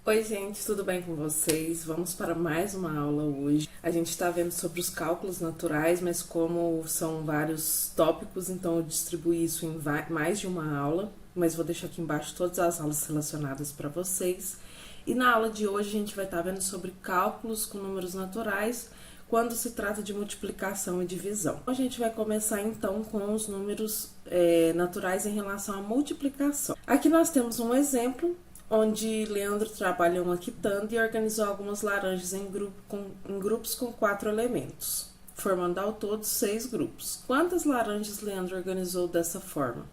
Oi, gente, tudo bem com vocês? Vamos para mais uma aula hoje. A gente está vendo sobre os cálculos naturais, mas como são vários tópicos, então eu distribuí isso em mais de uma aula, mas vou deixar aqui embaixo todas as aulas relacionadas para vocês. E na aula de hoje a gente vai estar vendo sobre cálculos com números naturais quando se trata de multiplicação e divisão. A gente vai começar então com os números naturais em relação à multiplicação. Aqui nós temos um exemplo onde Leandro trabalha uma quitanda e organizou algumas laranjas em grupos com 4 elementos, formando ao todo 6 grupos. Quantas laranjas Leandro organizou dessa forma?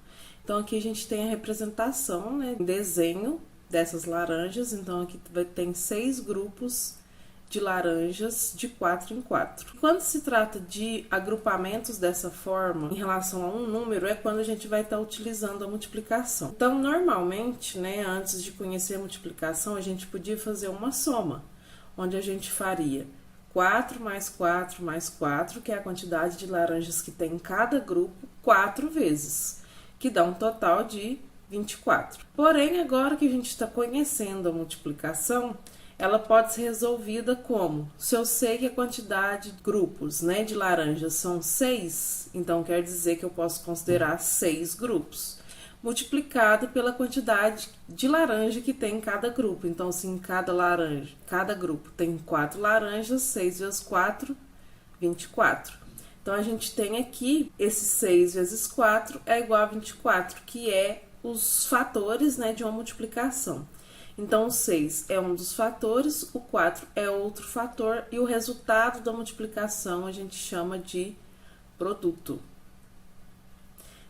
Então aqui a gente tem a representação, desenho dessas laranjas. Então aqui tem 6 grupos de laranjas de 4 em 4. Quando se trata de agrupamentos dessa forma, em relação a um número, é quando a gente vai estar utilizando a multiplicação. Então, normalmente, antes de conhecer a multiplicação, a gente podia fazer uma soma, onde a gente faria 4 mais 4 mais 4, que é a quantidade de laranjas que tem em cada grupo, 4 vezes, que dá um total de 24. Porém, agora que a gente está conhecendo a multiplicação, ela pode ser resolvida como? Se eu sei que a quantidade de grupos, de laranjas são 6, então quer dizer que eu posso considerar 6 grupos, multiplicado pela quantidade de laranja que tem em cada grupo. Então, se em cada grupo tem 4 laranjas, 6 vezes 4, 24. Então, a gente tem aqui, esse 6 vezes 4 é igual a 24, que é os fatores, de uma multiplicação. Então, o 6 é um dos fatores, o 4 é outro fator e o resultado da multiplicação a gente chama de produto.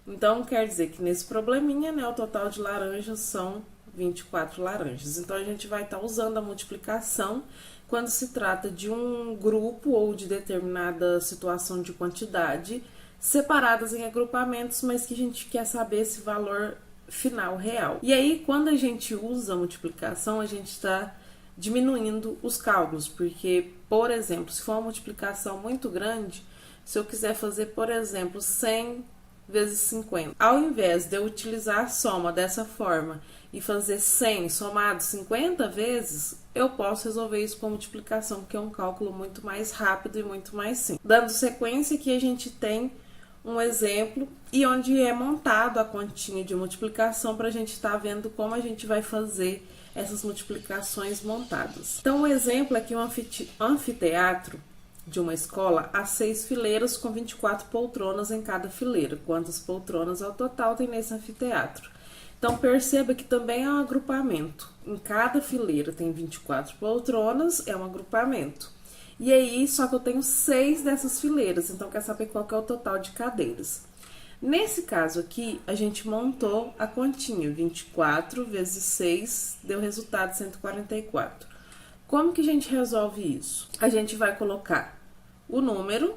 Então, quer dizer que nesse probleminha, o total de laranjas são 24 laranjas. Então, a gente vai estar usando a multiplicação quando se trata de um grupo ou de determinada situação de quantidade separadas em agrupamentos, mas que a gente quer saber esse valor final real. E aí, quando a gente usa a multiplicação, a gente está diminuindo os cálculos, porque, por exemplo, se for uma multiplicação muito grande, se eu quiser fazer, por exemplo, 100 vezes 50, ao invés de eu utilizar a soma dessa forma e fazer 100 somado 50 vezes, eu posso resolver isso com multiplicação, que é um cálculo muito mais rápido e muito mais simples. Dando sequência, aqui a gente tem um exemplo e onde é montado a continha de multiplicação para a gente estar vendo como a gente vai fazer essas multiplicações montadas. Então, o exemplo aqui é um anfiteatro de uma escola a 6 fileiras com 24 poltronas em cada fileira. Quantas poltronas ao total tem nesse anfiteatro? Então, perceba que também é um agrupamento. Em cada fileira tem 24 poltronas, é um agrupamento. E aí, só que eu tenho 6 dessas fileiras, então quer saber qual que é o total de cadeiras. Nesse caso aqui, a gente montou a continha, 24 vezes 6 deu resultado 144. Como que a gente resolve isso? A gente vai colocar o número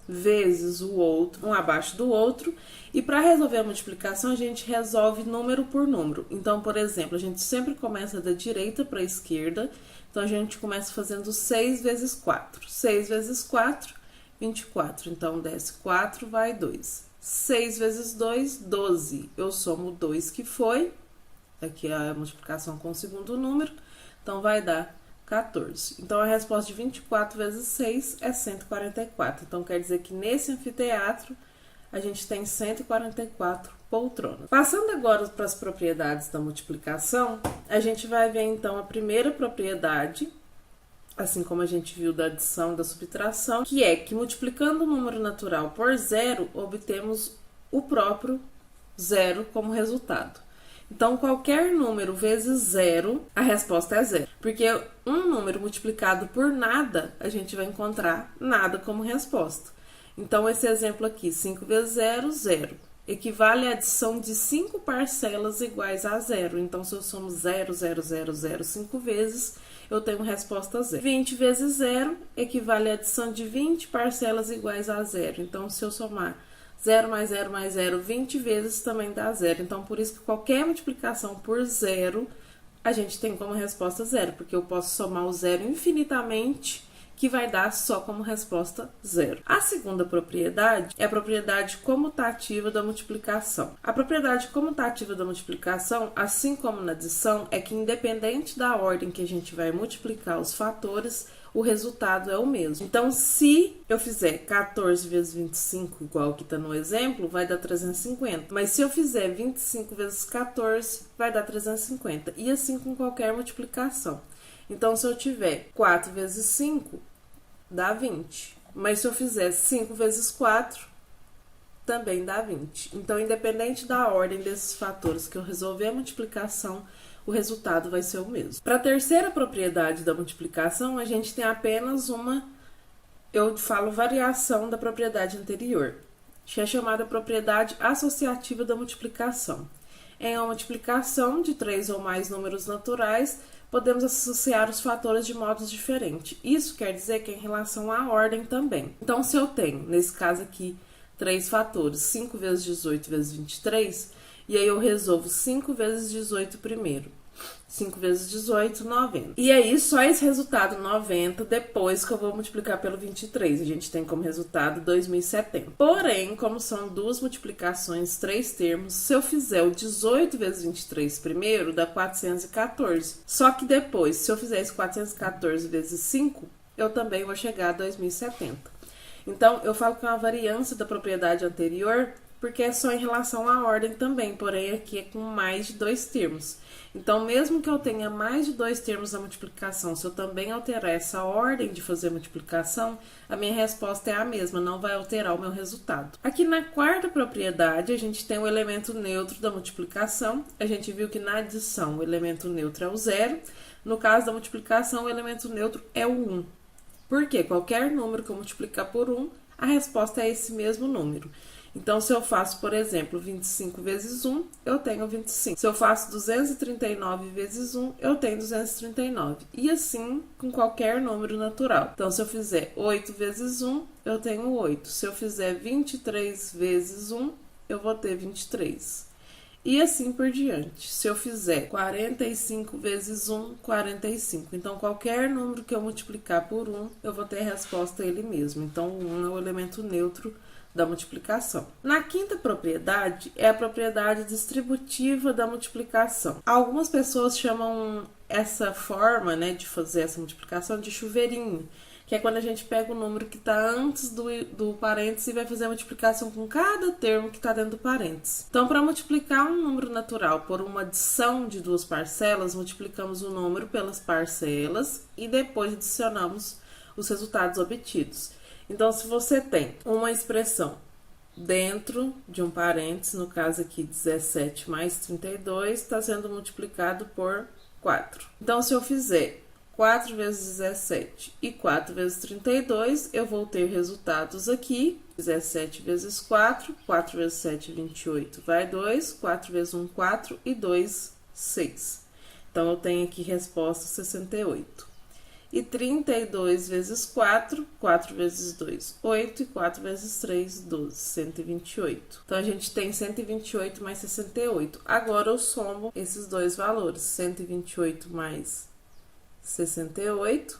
vezes o outro, um abaixo do outro, e para resolver a multiplicação, a gente resolve número por número. Então, por exemplo, a gente sempre começa da direita para a esquerda, então a gente começa fazendo 6 vezes 4. 6 vezes 4, 24. Então, desce 4, vai 2. 6 vezes 2, 12. Eu somo 2 que foi, aqui é a multiplicação com o segundo número, então vai dar 14. Então, a resposta de 24 vezes 6 é 144. Então, quer dizer que nesse anfiteatro, a gente tem 144 poltronas. Passando agora para as propriedades da multiplicação, a gente vai ver, então, a primeira propriedade, assim como a gente viu da adição e da subtração, que é que multiplicando o número natural por zero, obtemos o próprio zero como resultado. Então, qualquer número vezes zero, a resposta é zero. Porque um número multiplicado por nada, a gente vai encontrar nada como resposta. Então, esse exemplo aqui, 5 vezes 0, 0. Equivale à adição de 5 parcelas iguais a zero. Então, se eu somo 0, 0, 0, 0 5 vezes, eu tenho resposta zero. 20 vezes 0 equivale à adição de 20 parcelas iguais a zero. Então, se eu somar 0 mais 0 mais 0 20 vezes também dá zero. Então, por isso que qualquer multiplicação por zero, a gente tem como resposta zero, porque eu posso somar o zero infinitamente que vai dar só como resposta 0. A segunda propriedade é a propriedade comutativa da multiplicação. A propriedade comutativa da multiplicação, assim como na adição, é que independente da ordem que a gente vai multiplicar os fatores, o resultado é o mesmo. Então, se eu fizer 14 vezes 25, igual que está no exemplo, vai dar 350. Mas se eu fizer 25 vezes 14, vai dar 350. E assim com qualquer multiplicação. Então, se eu tiver 4 vezes 5, dá 20. Mas se eu fizer 5 vezes 4, também dá 20. Então, independente da ordem desses fatores que eu resolver a multiplicação, o resultado vai ser o mesmo. Para a terceira propriedade da multiplicação, a gente tem apenas uma, eu falo variação da propriedade anterior, que é chamada propriedade associativa da multiplicação. Em uma multiplicação de 3 ou mais números naturais, podemos associar os fatores de modos diferentes. Isso quer dizer que é em relação à ordem também. Então, se eu tenho, nesse caso aqui, 3 fatores, 5 vezes 18 vezes 23, e aí eu resolvo 5 vezes 18 primeiro. 5 vezes 18, 90. E aí, só esse resultado 90 depois que eu vou multiplicar pelo 23. A gente tem como resultado 2070. Porém, como são duas multiplicações, 3 termos, se eu fizer o 18 vezes 23 primeiro, dá 414. Só que depois, se eu fizer esse 414 vezes 5, eu também vou chegar a 2070. Então, eu falo que é uma variância da propriedade anterior, porque é só em relação à ordem também, porém aqui é com mais de 2 termos. Então, mesmo que eu tenha mais de 2 termos na multiplicação, se eu também alterar essa ordem de fazer multiplicação, a minha resposta é a mesma, não vai alterar o meu resultado. Aqui na quarta propriedade, a gente tem o elemento neutro da multiplicação. A gente viu que na adição o elemento neutro é o 0. No caso da multiplicação, o elemento neutro é o 1. Porque qualquer número que eu multiplicar por 1, a resposta é esse mesmo número. Então, se eu faço, por exemplo, 25 vezes 1, eu tenho 25. Se eu faço 239 vezes 1, eu tenho 239. E assim com qualquer número natural. Então, se eu fizer 8 vezes 1, eu tenho 8. Se eu fizer 23 vezes 1, eu vou ter 23. E assim por diante. Se eu fizer 45 vezes 1, 45. Então, qualquer número que eu multiplicar por 1, eu vou ter a resposta ele mesmo. Então, o 1 é o elemento neutro da multiplicação. Na quinta propriedade é a propriedade distributiva da multiplicação. Algumas pessoas chamam essa forma, né, de fazer essa multiplicação de chuveirinho, que é quando a gente pega o número que está antes do parênteses e vai fazer a multiplicação com cada termo que está dentro do parênteses. Então, para multiplicar um número natural por uma adição de duas parcelas, multiplicamos o número pelas parcelas e depois adicionamos os resultados obtidos. Então, se você tem uma expressão dentro de um parênteses, no caso aqui 17 mais 32, está sendo multiplicado por 4. Então, se eu fizer 4 vezes 17 e 4 vezes 32, eu vou ter resultados aqui. 17 vezes 4, 4 vezes 7, 28, vai 2, 4 vezes 1, 4 e 2, 6. Então, eu tenho aqui resposta 68. E 32 vezes 4, 4 vezes 2, 8, e 4 vezes 3, 12, 128. Então, a gente tem 128 mais 68. Agora, eu somo esses dois valores, 128 mais 68,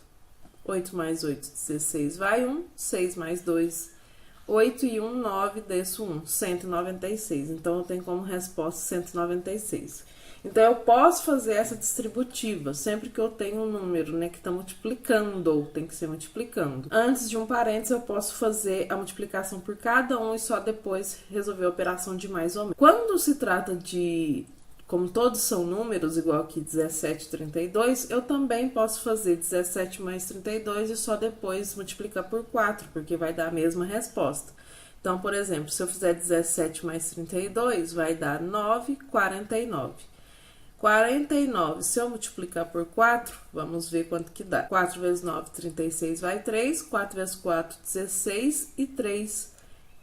8 mais 8, 16, vai 1, 6 mais 2, 8 e 1, 9, desço 1, 196. Então, eu tenho como resposta 196. Então, eu posso fazer essa distributiva sempre que eu tenho um número, né, que está multiplicando, ou tem que ser multiplicando. Antes de um parênteses, eu posso fazer a multiplicação por cada um e só depois resolver a operação de mais ou menos. Quando se trata de, como todos são números, igual aqui 17 e 32, eu também posso fazer 17 mais 32 e só depois multiplicar por 4, porque vai dar a mesma resposta. Então, por exemplo, se eu fizer 17 mais 32, vai dar 9, 49. 49, se eu multiplicar por 4, vamos ver quanto que dá. 4 vezes 9, 36, vai 3. 4 vezes 4, 16. E 3,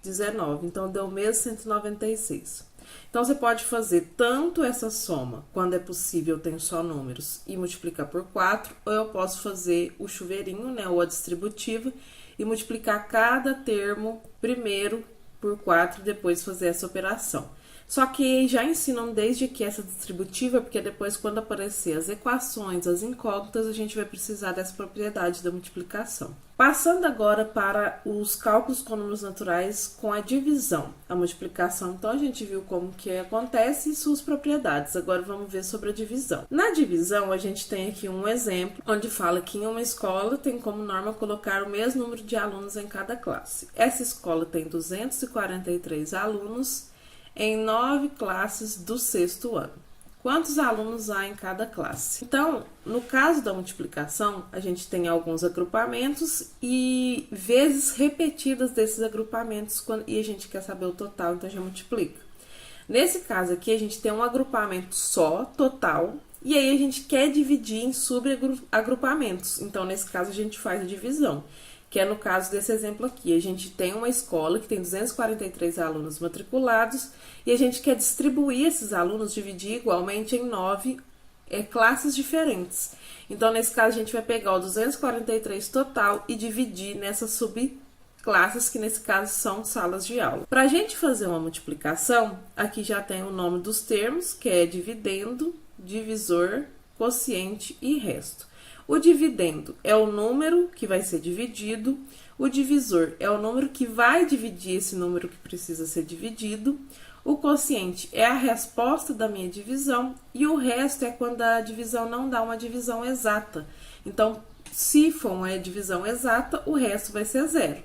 19. Então, deu mesmo 196. Então, você pode fazer tanto essa soma, quando é possível, eu tenho só números, e multiplicar por 4, ou eu posso fazer o chuveirinho, né, ou a distributiva, e multiplicar cada termo primeiro por 4 e depois fazer essa operação. Só que já ensinam desde que essa distributiva, porque depois quando aparecer as equações, as incógnitas, a gente vai precisar dessa propriedade da multiplicação. Passando agora para os cálculos com números naturais com a divisão. A multiplicação, então, a gente viu como que acontece e suas propriedades. Agora vamos ver sobre a divisão. Na divisão, a gente tem aqui um exemplo, onde fala que em uma escola tem como norma colocar o mesmo número de alunos em cada classe. Essa escola tem 243 alunos em 9 classes do 6º ano. Quantos alunos há em cada classe? Então, no caso da multiplicação, a gente tem alguns agrupamentos e vezes repetidas desses agrupamentos e a gente quer saber o total, então a gente multiplica. Nesse caso aqui, a gente tem um agrupamento só, total, e aí a gente quer dividir em subagrupamentos. Então, nesse caso, a gente faz a divisão, que é no caso desse exemplo aqui. A gente tem uma escola que tem 243 alunos matriculados e a gente quer distribuir esses alunos, dividir igualmente em 9 classes diferentes. Então, nesse caso, a gente vai pegar o 243 total e dividir nessas subclasses, que nesse caso são salas de aula. Para a gente fazer uma multiplicação, aqui já tem o nome dos termos, que é dividendo, divisor, quociente e resto. O dividendo é o número que vai ser dividido, o divisor é o número que vai dividir esse número que precisa ser dividido, o quociente é a resposta da minha divisão e o resto é quando a divisão não dá uma divisão exata. Então, se for uma divisão exata, o resto vai ser zero.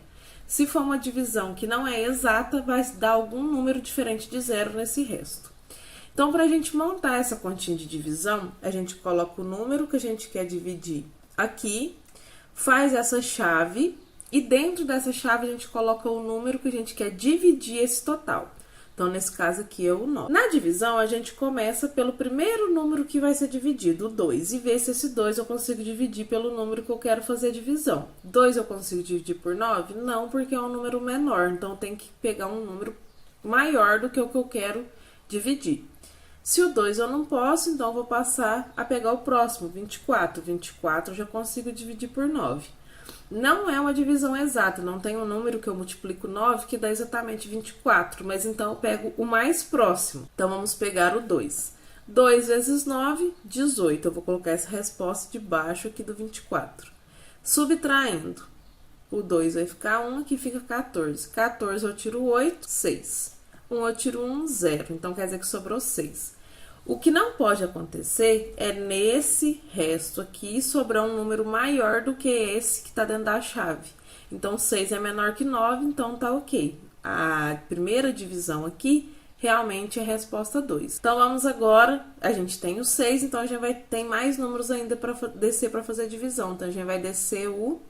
Se for uma divisão que não é exata, vai dar algum número diferente de zero nesse resto. Então, para a gente montar essa continha de divisão, a gente coloca o número que a gente quer dividir aqui, faz essa chave e dentro dessa chave a gente coloca o número que a gente quer dividir esse total. Então, nesse caso aqui é o 9. Na divisão, a gente começa pelo primeiro número que vai ser dividido, o 2, e ver se esse 2 eu consigo dividir pelo número que eu quero fazer a divisão. 2 eu consigo dividir por 9? Não, porque é um número menor, então tem que pegar um número maior do que o que eu quero dividir. Se o 2 eu não posso, então eu vou passar a pegar o próximo, 24. 24 eu já consigo dividir por 9. Não é uma divisão exata, não tem um número que eu multiplico 9 que dá exatamente 24, mas então eu pego o mais próximo. Então, vamos pegar o 2. 2 vezes 9, 18. Eu vou colocar essa resposta debaixo aqui do 24. Subtraindo, o 2 vai ficar 1, aqui fica 14. 14 eu tiro 8, 6. 1 eu tiro 1, 0. Então, quer dizer que sobrou 6. O que não pode acontecer é nesse resto aqui sobrar um número maior do que esse que está dentro da chave. Então, 6 é menor que 9, então tá ok. A primeira divisão aqui realmente é a resposta 2. Então, vamos agora, a gente tem o 6, então a gente vai ter mais números ainda para descer para fazer a divisão. Então, a gente vai descer o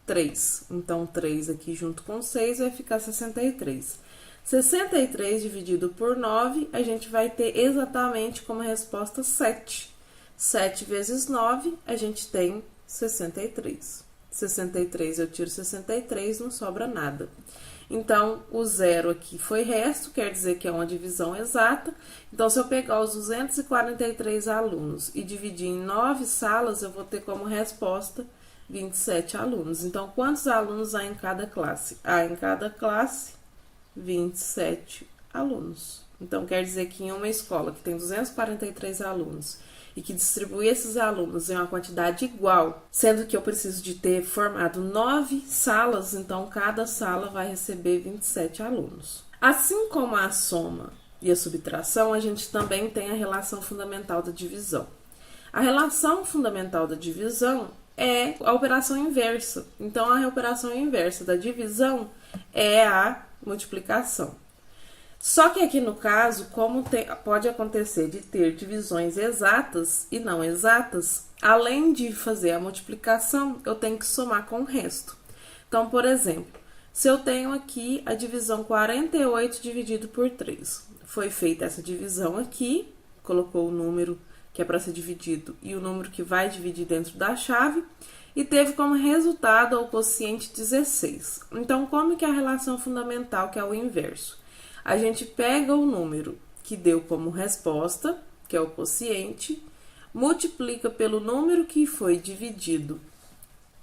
3. Então, 3 aqui junto com 6 vai ficar 63. 63 dividido por 9, a gente vai ter exatamente como resposta 7. 7 vezes 9, a gente tem 63. 63 eu tiro 63, não sobra nada. Então, o 0 aqui foi resto, quer dizer que é uma divisão exata. Então, se eu pegar os 243 alunos e dividir em 9 salas, eu vou ter como resposta 27 alunos. Então, quantos alunos há em cada classe? Há em cada classe 27 alunos. Então, quer dizer que em uma escola que tem 243 alunos e que distribui esses alunos em uma quantidade igual, sendo que eu preciso de ter formado 9 salas, então cada sala vai receber 27 alunos. Assim como a soma e a subtração, a gente também tem a relação fundamental da divisão. A relação fundamental da divisão é a operação inversa. Então, a operação inversa da divisão é a multiplicação. Só que aqui no caso, como pode acontecer de ter divisões exatas e não exatas, além de fazer a multiplicação, eu tenho que somar com o resto. Então, por exemplo, se eu tenho aqui a divisão 48 dividido por 3, foi feita essa divisão aqui, colocou o número que é para ser dividido e o número que vai dividir dentro da chave, e teve como resultado o quociente 16. Então, como que é a relação fundamental, que é o inverso? A gente pega o número que deu como resposta, que é o quociente, multiplica pelo número que foi dividido,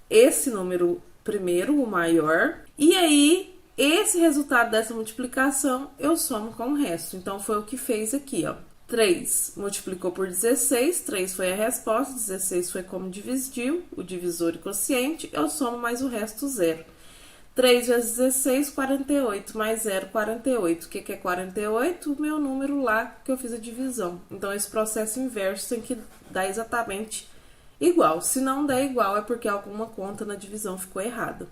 esse número primeiro, o maior, e aí esse resultado dessa multiplicação eu somo com o resto. Então, foi o que fez aqui, ó. 3 multiplicou por 16, 3 foi a resposta, 16 foi como dividiu, o divisor e quociente, eu somo mais o resto zero. 3 vezes 16, 48, mais 0, 48. O que é 48? O meu número lá que eu fiz a divisão. Então, esse processo inverso tem que dar exatamente igual. Se não der igual, é porque alguma conta na divisão ficou errada.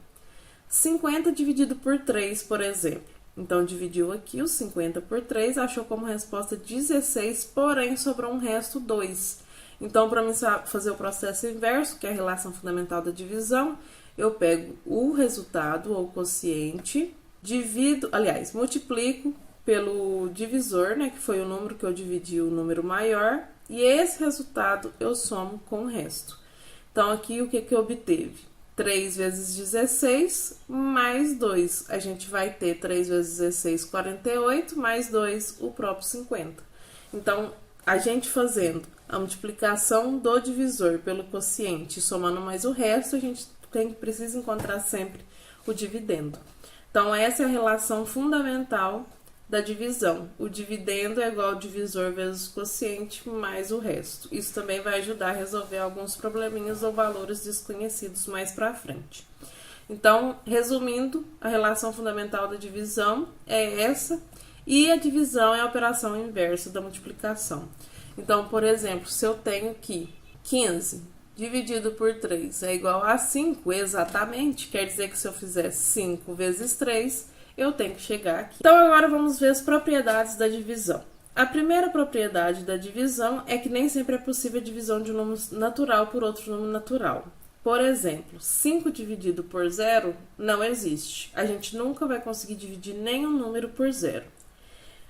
50 dividido por 3, por exemplo. Então, dividiu aqui os 50 por 3, achou como resposta 16, porém, sobrou um resto 2. Então, para mim fazer o processo inverso, que é a relação fundamental da divisão, eu pego o resultado, ou quociente, multiplico pelo divisor, né, que foi o número que eu dividi, o número maior, e esse resultado eu somo com o resto. Então, aqui, o que eu obteve? 3 vezes 16, mais 2. A gente vai ter 3 vezes 16, 48, mais 2, o próprio 50. Então, a gente fazendo a multiplicação do divisor pelo quociente, somando mais o resto, a gente precisa encontrar sempre o dividendo. Então, essa é a relação fundamental da divisão. O dividendo é igual ao divisor vezes o quociente mais o resto. Isso também vai ajudar a resolver alguns probleminhas ou valores desconhecidos mais para frente. Então, resumindo, a relação fundamental da divisão é essa, e a divisão é a operação inversa da multiplicação. Então, por exemplo, se eu tenho aqui 15 dividido por 3 é igual a 5, exatamente, quer dizer que se eu fizer 5 vezes 3, eu tenho que chegar aqui. Então, agora vamos ver as propriedades da divisão. A primeira propriedade da divisão é que nem sempre é possível a divisão de um número natural por outro número natural. Por exemplo, 5 dividido por 0 não existe. A gente nunca vai conseguir dividir nenhum número por 0.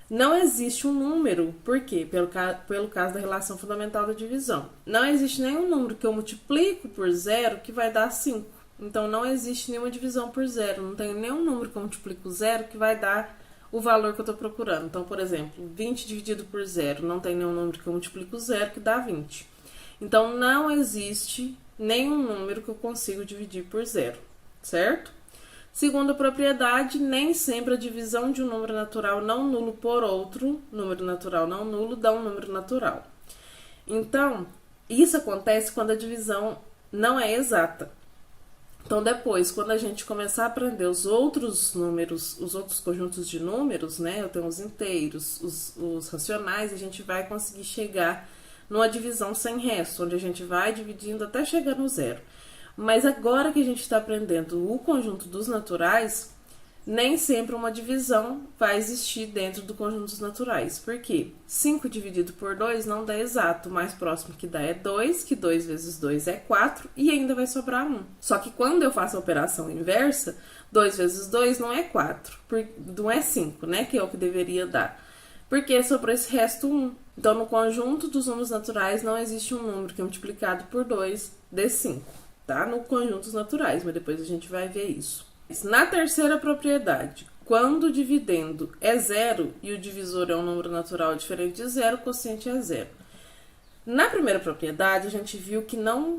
Não existe um número, por quê? Pelo caso da relação fundamental da divisão. Não existe nenhum número que eu multiplico por 0 que vai dar 5. Então, não existe nenhuma divisão por 0. Não tem nenhum número que eu multiplico 0 que vai dar o valor que eu estou procurando. Então, por exemplo, 20 dividido por 0. Não tem nenhum número que eu multiplico 0 que dá 20. Então, não existe nenhum número que eu consigo dividir por 0, certo? Segunda propriedade, nem sempre a divisão de um número natural não nulo por outro número natural não nulo dá um número natural. Então, isso acontece quando a divisão não é exata. Então, depois, quando a gente começar a aprender os outros números, os outros conjuntos de números, né? Eu tenho os inteiros, os racionais, a gente vai conseguir chegar numa divisão sem resto, onde a gente vai dividindo até chegar no zero. Mas agora que a gente está aprendendo o conjunto dos naturais, nem sempre uma divisão vai existir dentro do conjunto dos naturais. Por quê? 5 dividido por 2 não dá exato. O mais próximo que dá é 2, que 2 vezes 2 é 4, e ainda vai sobrar 1. Só que quando eu faço a operação inversa, 2 vezes 2 não é 4, não é 5, né? Que é o que deveria dar. Porque sobrou esse resto 1. Então, no conjunto dos números naturais, não existe um número que é multiplicado por 2 dê 5, tá? No conjunto dos naturais, mas depois a gente vai ver isso. Na terceira propriedade, quando o dividendo é 0 e o divisor é um número natural diferente de 0, o quociente é 0. Na primeira propriedade, a gente viu que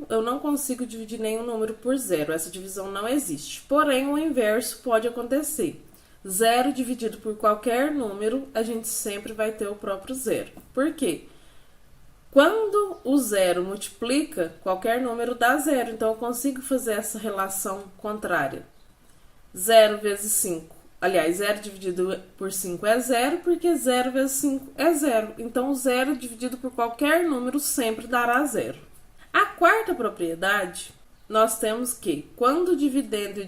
eu não consigo dividir nenhum número por 0. Essa divisão não existe. Porém, o inverso pode acontecer. 0 dividido por qualquer número, a gente sempre vai ter o próprio 0. Por quê? Quando o 0 multiplica, qualquer número dá 0. Então, eu consigo fazer essa relação contrária. 0 vezes 5. Aliás, 0 dividido por 5 é 0, porque 0 vezes 5 é 0. Então, o 0 dividido por qualquer número sempre dará 0. A quarta propriedade, nós temos que, quando o dividendo e o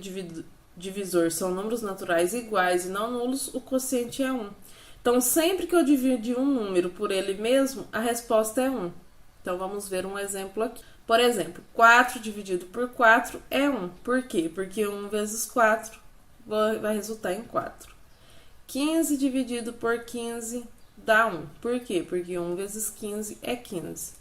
divisor são números naturais iguais e não nulos, o quociente é 1. Então, sempre que eu dividir um número por ele mesmo, a resposta é 1. Então, vamos ver um exemplo aqui. Por exemplo, 4 dividido por 4 é 1. Por quê? Porque 1 vezes 4 vai resultar em 4. 15 dividido por 15 dá 1. Por quê? Porque 1 vezes 15 é 15.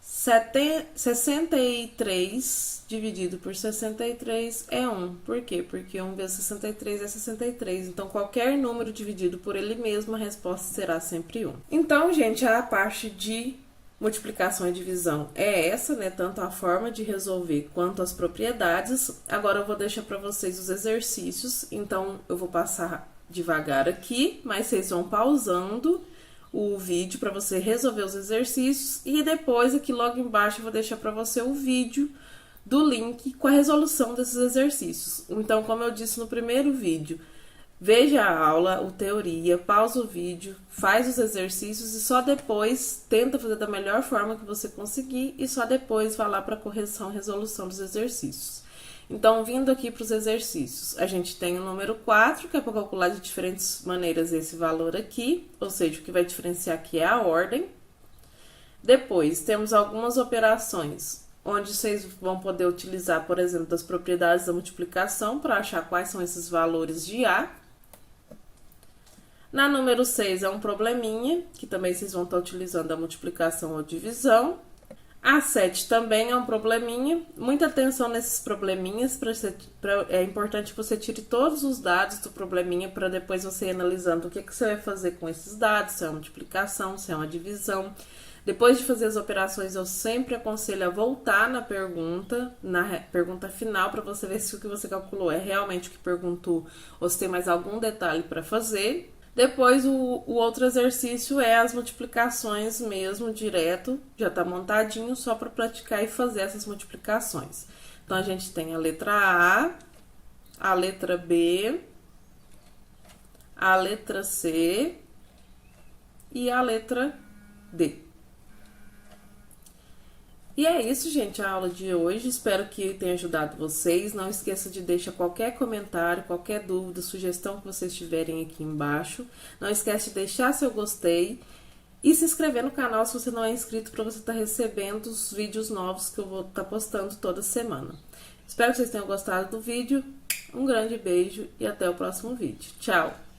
63 dividido por 63 é 1. Por quê? Porque 1 vezes 63 é 63. Então, qualquer número dividido por ele mesmo, a resposta será sempre 1. Então, gente, a parte de multiplicação e divisão é essa, né? Tanto a forma de resolver quanto as propriedades. Agora eu vou deixar para vocês os exercícios, então eu vou passar devagar aqui, mas vocês vão pausando o vídeo para você resolver os exercícios e depois aqui logo embaixo eu vou deixar para você o vídeo do link com a resolução desses exercícios. Então, como eu disse no primeiro vídeo, veja a aula, o teoria, pausa o vídeo, faz os exercícios e só depois tenta fazer da melhor forma que você conseguir e só depois vai lá para a correção e resolução dos exercícios. Então, vindo aqui para os exercícios, a gente tem o número 4, que é para calcular de diferentes maneiras esse valor aqui, ou seja, o que vai diferenciar aqui é a ordem. Depois, temos algumas operações, onde vocês vão poder utilizar, por exemplo, das propriedades da multiplicação para achar quais são esses valores de A. Na número 6 é um probleminha, que também vocês vão estar utilizando a multiplicação ou divisão. A 7 também é um probleminha. Muita atenção nesses probleminhas, é importante que você tire todos os dados do probleminha para depois você ir analisando o que você vai fazer com esses dados, se é uma multiplicação, se é uma divisão. Depois de fazer as operações, eu sempre aconselho a voltar na pergunta final, para você ver se o que você calculou é realmente o que perguntou ou se tem mais algum detalhe para fazer. Depois, o outro exercício é as multiplicações mesmo, direto, já está montadinho, só para praticar e fazer essas multiplicações. Então, a gente tem a letra A letra B, a letra C e a letra D. E é isso, gente, a aula de hoje. Espero que tenha ajudado vocês. Não esqueça de deixar qualquer comentário, qualquer dúvida, sugestão que vocês tiverem aqui embaixo. Não esquece de deixar seu gostei e se inscrever no canal se você não é inscrito, para você estar recebendo os vídeos novos que eu vou estar postando toda semana. Espero que vocês tenham gostado do vídeo. Um grande beijo e até o próximo vídeo. Tchau!